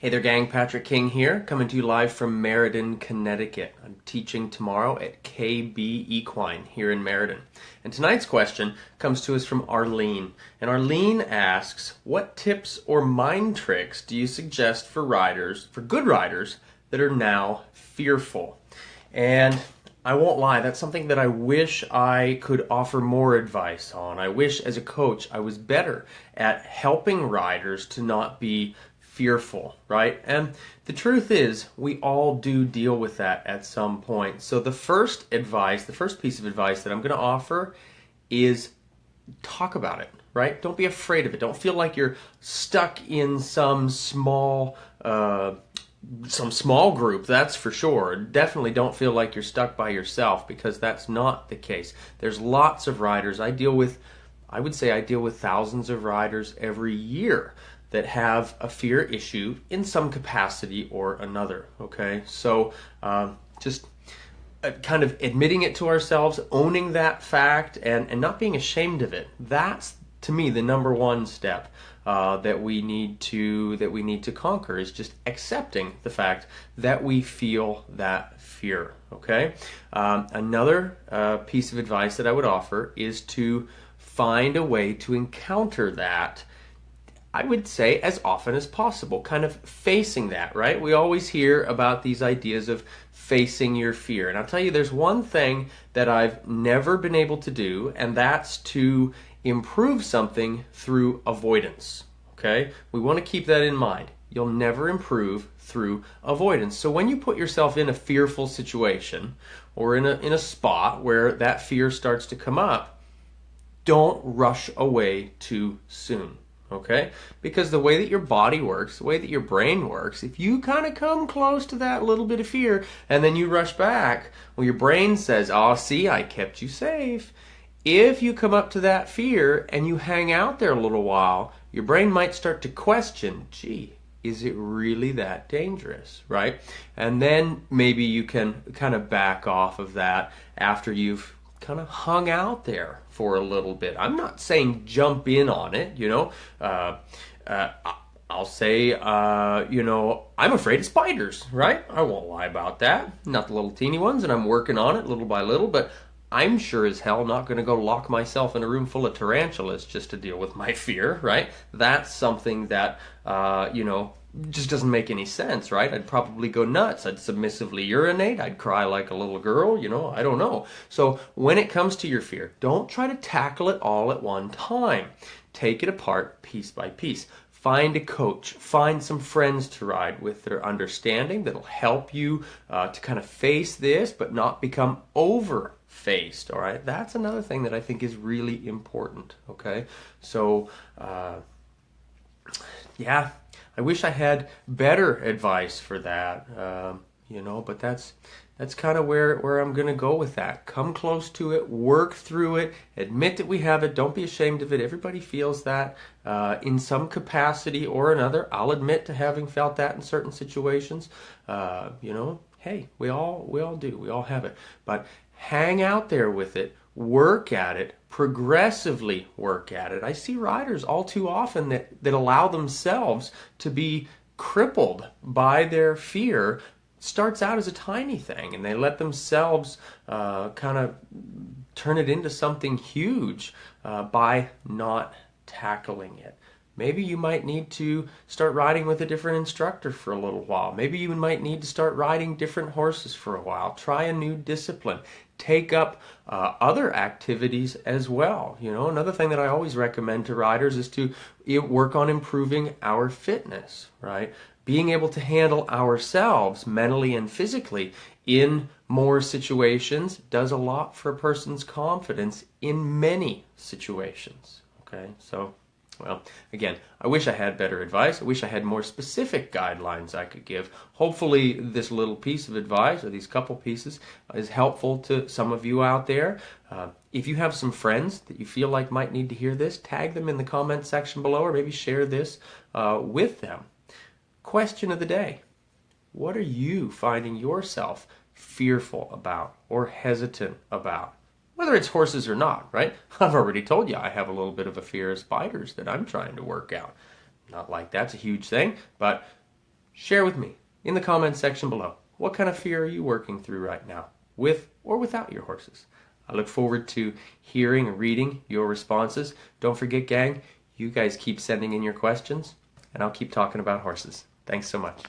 Hey there gang, Patrick King here, coming to you live from Meriden, Connecticut. I'm teaching tomorrow at KB Equine here in Meriden. And tonight's question comes to us from Arlene. And Arlene asks, what tips or mind tricks do you suggest for riders, for good riders, that are now fearful? And I won't lie, that's something that I wish I could offer more advice on. I wish as a coach I was better at helping riders to not be fearful, right? And the truth is, we all do deal with that at some point. So the first piece of advice that I'm going to offer is talk about it, right? Don't be afraid of it. Don't feel like you're stuck in some small group, that's for sure. Definitely don't feel like you're stuck by yourself, because that's not the case. There's lots of riders. I would say I deal with thousands of riders every year that have a fear issue in some capacity or another, okay? So just kind of admitting it to ourselves, owning that fact, and not being ashamed of it. That's, to me, the number one step that we need to conquer, is just accepting the fact that we feel that fear, okay? Another piece of advice that I would offer is to find a way to encounter that, I would say, as often as possible, kind of facing that, right? We always hear about these ideas of facing your fear. And I'll tell you, there's one thing that I've never been able to do, and that's to improve something through avoidance, okay? We want to keep that in mind. You'll never improve through avoidance. So when you put yourself in a fearful situation, or in a spot where that fear starts to come up, don't rush away too soon. Okay? Because the way that your body works, the way that your brain works, if you kind of come close to that little bit of fear and then you rush back, well, your brain says, oh, see, I kept you safe. If you come up to that fear and you hang out there a little while, your brain might start to question, gee, is it really that dangerous, right? And then maybe you can kind of back off of that after you've kind of hung out there for a little bit. I'm not saying jump in on it, I'll say, I'm afraid of spiders, right? I won't lie about that. Not the little teeny ones, and I'm working on it little by little, but I'm sure as hell not going to go lock myself in a room full of tarantulas just to deal with my fear, right? That's something that, just doesn't make any sense, right? I'd probably go nuts. I'd submissively urinate. I'd cry like a little girl, I don't know. So when it comes to your fear, don't try to tackle it all at one time. Take it apart piece by piece. Find a coach. Find some friends to ride with that are understanding, that'll help you to kind of face this, but not become over-faced, all right? That's another thing that I think is really important, okay? So, yeah. I wish I had better advice for that, but that's kind of where I'm going to go with that. Come close to it, work through it, admit that we have it, don't be ashamed of it. Everybody feels that in some capacity or another. I'll admit to having felt that in certain situations. Hey, we all do. We all have it. But hang out there with it. Work at it, progressively work at it. I see riders all too often that allow themselves to be crippled by their fear. Starts out as a tiny thing, and they let themselves kind of turn it into something huge by not tackling it. Maybe you might need to start riding with a different instructor for a little while. Maybe you might need to start riding different horses for a while. Try a new discipline. Take up other activities as well. Another thing that I always recommend to riders is to work on improving our fitness, right? Being able to handle ourselves mentally and physically in more situations does a lot for a person's confidence in many situations, okay? So, well, again, I wish I had better advice. I wish I had more specific guidelines I could give. Hopefully this little piece of advice, or these couple pieces, is helpful to some of you out there. If you have some friends that you feel like might need to hear this, tag them in the comment section below, or maybe share this with them. Question of the day. What are you finding yourself fearful about or hesitant about? Whether it's horses or not, right? I've already told you I have a little bit of a fear of spiders that I'm trying to work out. Not like that's a huge thing, but Share with me in the comments section below. What kind of fear are you working through right now, with or without your horses? I look forward to hearing and reading your responses. Don't forget, gang, you guys keep sending in your questions, and I'll keep talking about horses. Thanks so much.